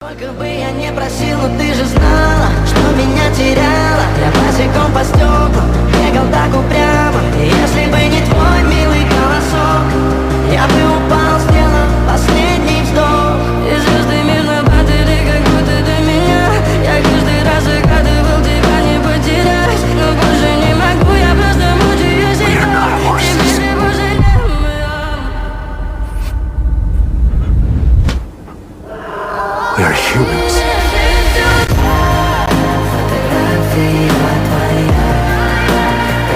Сколько бы я не просил, но ты же знала, что меня теряла. Я босиком по стеклам бегал так упрямо. И если бы не твой милый голосок, я бы упал, сделав последний вздох. И звезды мирно падали, как будто до меня. Я каждый раз загадывал тебя не потерять, но больше не могу, я просто мучаю себя. Теперь ты пожалел меня. We are humans.